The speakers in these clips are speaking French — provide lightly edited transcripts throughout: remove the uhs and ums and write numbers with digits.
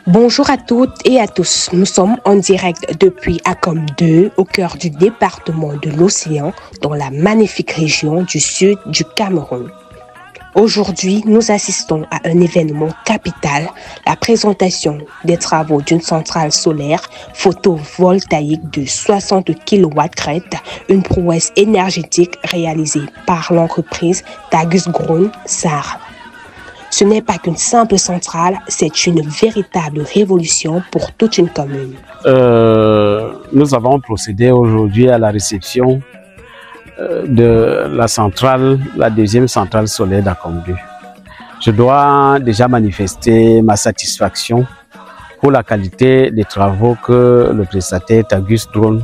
Bonjour à toutes et à tous. Nous sommes en direct depuis Akom 2, au cœur du département de l'Océan, dans la magnifique région du sud du Cameroun. Aujourd'hui, nous assistons à un événement capital, la présentation des travaux d'une centrale solaire photovoltaïque de 60 kW, une prouesse énergétique réalisée par l'entreprise Tagus Groen SAR. Ce n'est pas qu'une simple centrale, c'est une véritable révolution pour toute une commune. Nous avons procédé aujourd'hui à la réception de la centrale, la deuxième centrale solaire d'Akom 2. Je dois déjà manifester ma satisfaction pour la qualité des travaux que le prestataire Tagus Groen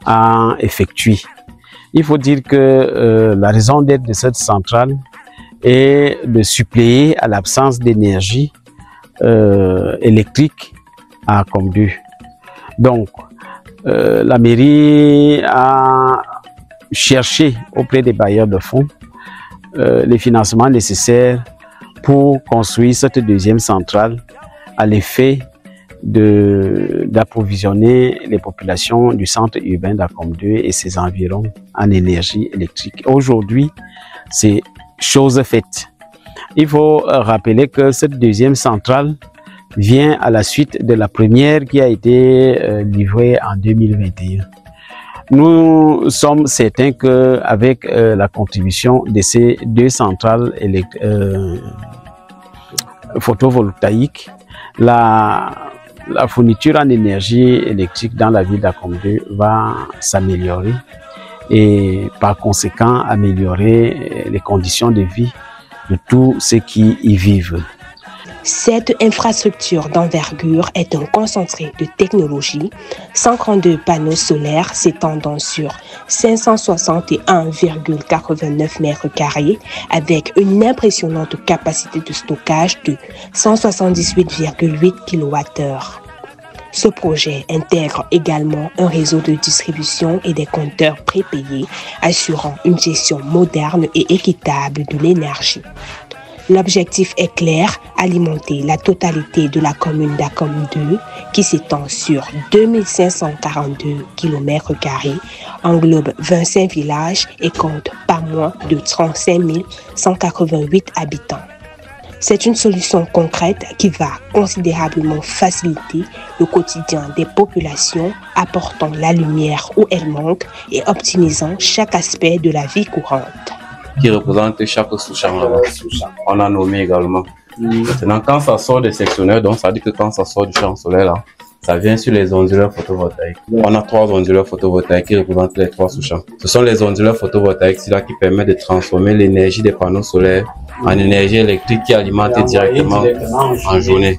a effectués. Il faut dire que la raison d'être de cette centrale et de suppléer à l'absence d'énergie électrique à Akom 2. Donc, la mairie a cherché auprès des bailleurs de fonds les financements nécessaires pour construire cette deuxième centrale à l'effet d'approvisionner les populations du centre urbain d'Akom 2 et ses environs en énergie électrique. Aujourd'hui, c'est chose faite. Il faut rappeler que cette deuxième centrale vient à la suite de la première qui a été livrée en 2021. Nous sommes certains qu'avec la contribution de ces deux centrales photovoltaïques, la fourniture en énergie électrique dans la ville d'Akom 2 va s'améliorer et par conséquent améliorer les conditions de vie de tous ceux qui y vivent. Cette infrastructure d'envergure est un concentré de technologie, 132 panneaux solaires s'étendant sur 561,89 mètres carrés avec une impressionnante capacité de stockage de 178,8 kWh. Ce projet intègre également un réseau de distribution et des compteurs prépayés, assurant une gestion moderne et équitable de l'énergie. L'objectif est clair, alimenter la totalité de la commune d'Akom 2, qui s'étend sur 2542 km², englobe 25 villages et compte pas moins de 35 188 habitants. C'est une solution concrète qui va considérablement faciliter le quotidien des populations, apportant la lumière où elle manque et optimisant chaque aspect de la vie courante. Qui représente chaque sous-champ là-bas. On a nommé également. Maintenant, quand ça sort des sectionneurs, donc ça veut dire que quand ça sort du champ solaire là, ça vient sur les onduleurs photovoltaïques. On a 3 onduleurs photovoltaïques qui représentent les 3 sous-champs. Ce sont les onduleurs photovoltaïques là qui permettent de transformer l'énergie des panneaux solaires en énergie électrique qui alimente directement en journée.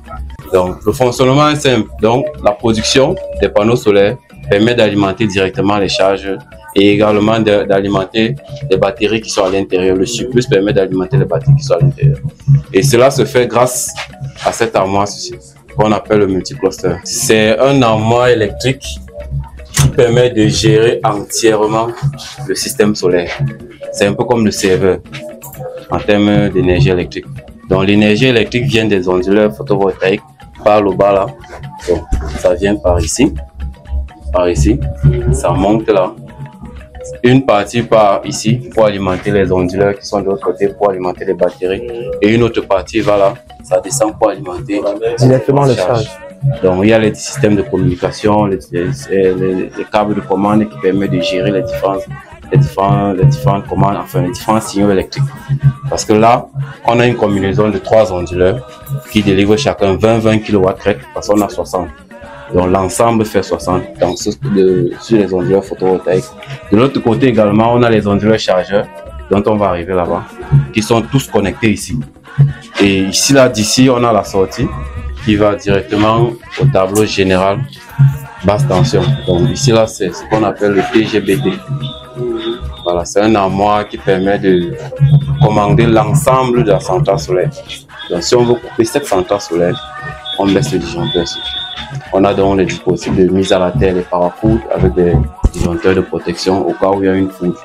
Donc, le fonctionnement est simple. Donc, la production des panneaux solaires permet d'alimenter directement les charges et également d'alimenter les batteries qui sont à l'intérieur. Le surplus permet d'alimenter les batteries qui sont à l'intérieur. Et cela se fait grâce à cette armoire qu'on appelle le multicluster. C'est un armoire électrique qui permet de gérer entièrement le système solaire. C'est un peu comme le serveur en termes d'énergie électrique. Donc l'énergie électrique vient des onduleurs photovoltaïques par le bas là. Donc ça vient par ici, ça monte là. Une partie part ici pour alimenter les onduleurs qui sont de l'autre côté pour alimenter les batteries et une autre partie va là, ça descend pour alimenter directement le charge. Donc il y a les systèmes de communication, les câbles de commande qui permettent de gérer les différentes les différentes commandes, enfin les différents signaux électriques. Parce que là, on a une combinaison de 3 onduleurs qui délivrent chacun 20 kW crête, parce qu'on a 60. Donc l'ensemble fait 60 sur les onduleurs photovoltaïques. De l'autre côté également, on a les onduleurs chargeurs, dont on va arriver là-bas, qui sont tous connectés ici. Et ici, là, d'ici, on a la sortie qui va directement au tableau général basse tension. Donc ici, là, c'est ce qu'on appelle le TGBT. Voilà, c'est un armoire qui permet de commander l'ensemble de la centrale solaire. Donc si on veut couper cette centrale solaire, on baisse le disjoncteur ici. On a donc les dispositifs de mise à la terre, les parafoudres avec des disjoncteurs de protection au cas où il y a une foudre.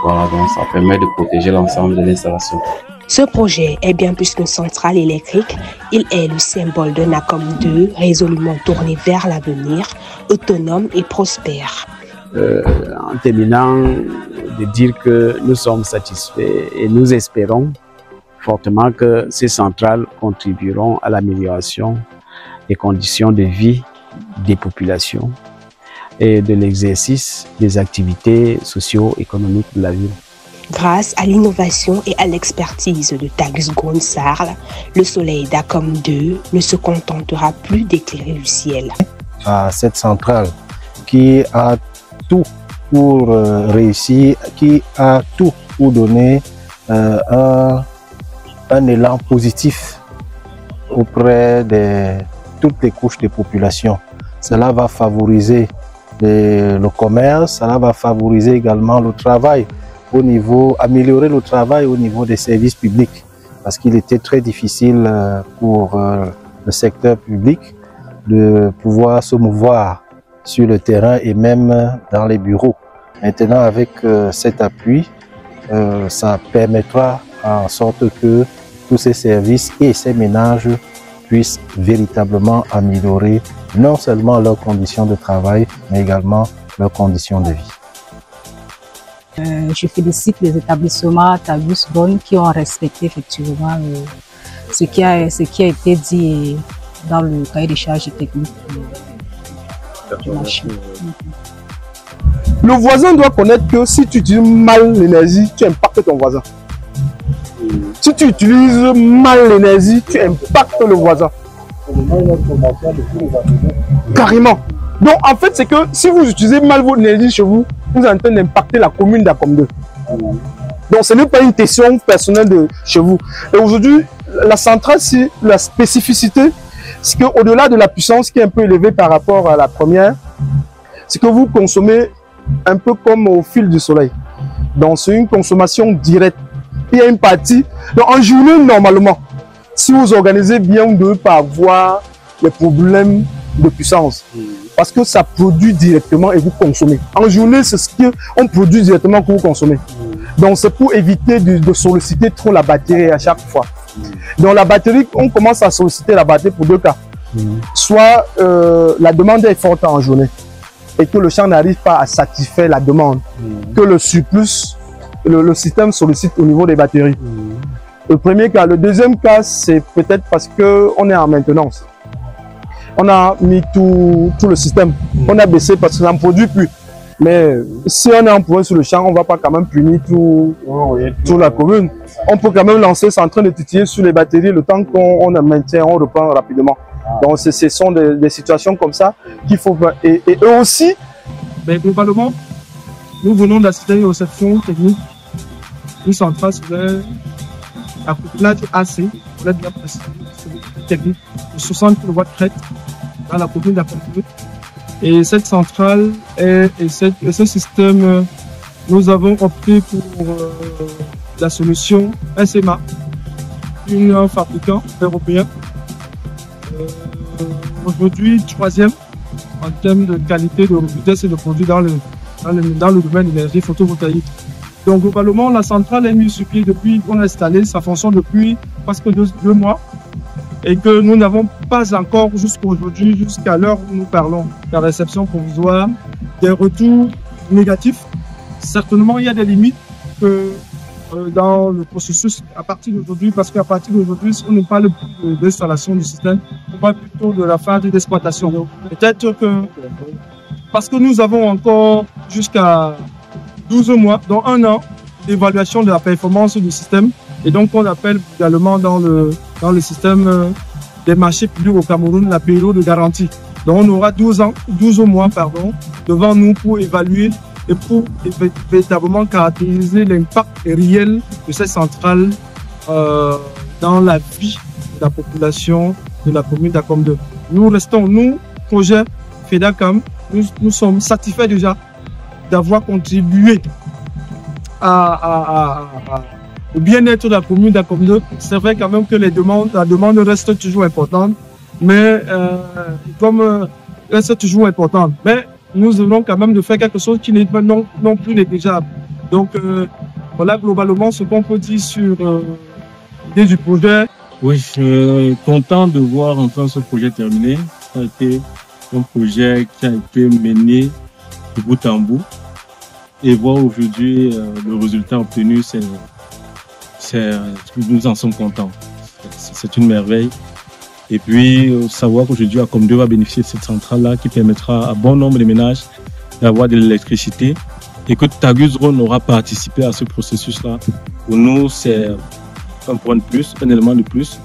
Voilà, donc ça permet de protéger l'ensemble de l'installation. Ce projet est bien plus qu'une centrale électrique, il est le symbole d'un ACOM 2 résolument tourné vers l'avenir, autonome et prospère. En terminant, de dire que nous sommes satisfaits et nous espérons fortement que ces centrales contribueront à l'amélioration des conditions de vie des populations et de l'exercice des activités socio-économiques de la ville. Grâce à l'innovation et à l'expertise de Tagus Gonsarl, le soleil d'ACOM 2 ne se contentera plus d'éclairer le ciel. À cette centrale qui a tout pour réussir, qui a tout pour donner un élan positif auprès de toutes les couches de population. Cela va favoriser le commerce, cela va favoriser également le travail au niveau, améliorer le travail au niveau des services publics, parce qu'il était très difficile pour le secteur public de pouvoir se mouvoir sur le terrain et même dans les bureaux. Maintenant, avec cet appui, ça permettra en sorte que tous ces services et ces ménages puissent véritablement améliorer non seulement leurs conditions de travail, mais également leurs conditions de vie. Je félicite les établissements Tagus Gon qui ont respecté effectivement ce qui a été dit dans le cahier des charges techniques du marché. Le voisin doit connaître que si tu utilises mal l'énergie, tu impactes ton voisin. Si tu utilises mal l'énergie, tu impactes le voisin. Carrément. Donc en fait, c'est que si vous utilisez mal votre énergie chez vous, vous êtes en train d'impacter la commune d'ACOM 2. Donc ce n'est pas une question personnelle de chez vous. Et aujourd'hui, la centrale, c'est la spécificité, c'est qu'au-delà de la puissance qui est un peu élevée par rapport à la première, c'est que vous consommez un peu comme au fil du soleil. Donc c'est une consommation directe. Il y a une partie. Donc en journée, normalement, si vous organisez bien, vous ne devez pas avoir les problèmes de puissance. Parce que ça produit directement et vous consommez. En journée, c'est ce qu'on produit directement que vous consommez. Donc c'est pour éviter de solliciter trop la batterie à chaque fois. Donc la batterie, on commence à solliciter la batterie pour 2 cas. Soit la demande est forte en journée et que le champ n'arrive pas à satisfaire la demande, que le surplus, le système sollicite au niveau des batteries. Le premier cas. Le deuxième cas, c'est peut-être parce qu'on est en maintenance. On a mis tout le système. On a baissé parce que ça ne produit plus. Mais si on est en problème sur le champ, on ne va pas quand même punir toute la commune. On peut quand même lancer, c'est en train de titiller sur les batteries. Le temps qu'on maintient, on reprend rapidement. Donc ce sont des situations comme ça qu'il faut faire. Et eux aussi, ben, globalement, nous venons d'assister aux sections techniques. Une centrale solaire à couplage AC, on l'a bien précisé, technique de 60 kW crête dans la commune d'ACOM 2. Et cette centrale et ce système, nous avons opté pour la solution SMA, un fabricant européen. Aujourd'hui, 3e en termes de qualité, de robustesse et de produits dans le domaine de l'énergie photovoltaïque. Donc globalement, la centrale est mise sur pied depuis qu'on a installé, ça fonctionne depuis presque 2 mois et que nous n'avons pas encore jusqu'à aujourd'hui, jusqu'à l'heure où nous parlons, la réception provisoire, des retours négatifs. Certainement, il y a des limites que, dans le processus à partir d'aujourd'hui, parce qu'à partir d'aujourd'hui, on ne parle plus d'installation du système, on parle plutôt de la phase d'exploitation. Peut-être que, parce que nous avons encore jusqu'à 12 mois, dont 1 an d'évaluation de la performance du système. Et donc, on appelle également dans le système des marchés publics au Cameroun la période de garantie. Donc, on aura 12 mois devant nous pour évaluer et pour véritablement caractériser l'impact réel de cette centrale dans la vie de la population de la commune d'Akom 2. Nous, projet FEDACAM, nous sommes satisfaits déjà d'avoir contribué au bien-être de la commune d'Akom 2. C'est vrai quand même que la demande reste toujours importante, mais reste toujours importante. Mais nous avons quand même de faire quelque chose qui n'est pas non plus négligeable. Donc voilà globalement ce qu'on peut dire sur l'idée du projet. Oui, je suis content de voir enfin ce projet terminé. Ça a été un projet qui a été mené de bout en bout. Et voir aujourd'hui le résultat obtenu, nous en sommes contents. C'est une merveille. Et puis, savoir qu'aujourd'hui, Akom 2 va bénéficier de cette centrale-là qui permettra à bon nombre de ménages d'avoir de l'électricité et que Tagus Drone aura participé à ce processus-là. Pour nous, c'est un point de plus, un élément de plus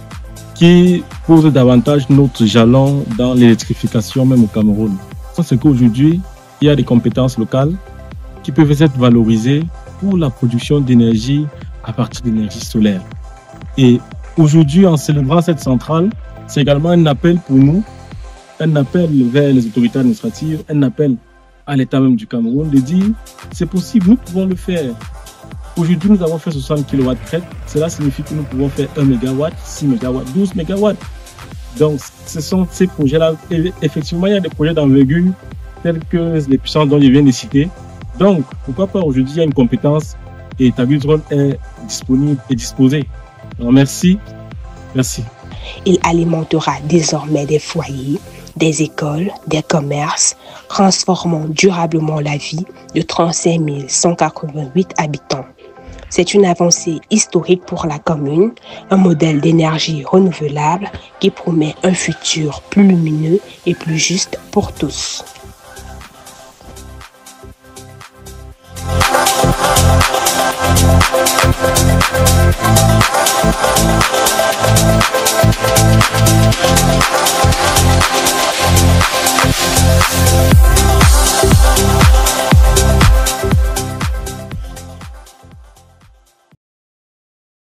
qui pose davantage notre jalon dans l'électrification même au Cameroun. C'est qu'aujourd'hui, il y a des compétences locales qui peuvent être valorisées pour la production d'énergie à partir d'énergie solaire. Et aujourd'hui, en célébrant cette centrale, c'est également un appel pour nous, un appel vers les autorités administratives, un appel à l'État même du Cameroun de dire c'est possible, nous pouvons le faire. Aujourd'hui, nous avons fait 60 kW crête. Cela signifie que nous pouvons faire 1 MW, 6 MW, 12 MW. Donc, ce sont ces projets-là. Effectivement, il y a des projets d'envergure tels que les puissances dont je viens de citer. Donc, pourquoi pas aujourd'hui, il y a une compétence et Tagus Drone est disponible et disposé. Alors, merci. Merci. Il alimentera désormais des foyers, des écoles, des commerces, transformant durablement la vie de 35 188 habitants. C'est une avancée historique pour la commune, un modèle d'énergie renouvelable qui promet un futur plus lumineux et plus juste pour tous.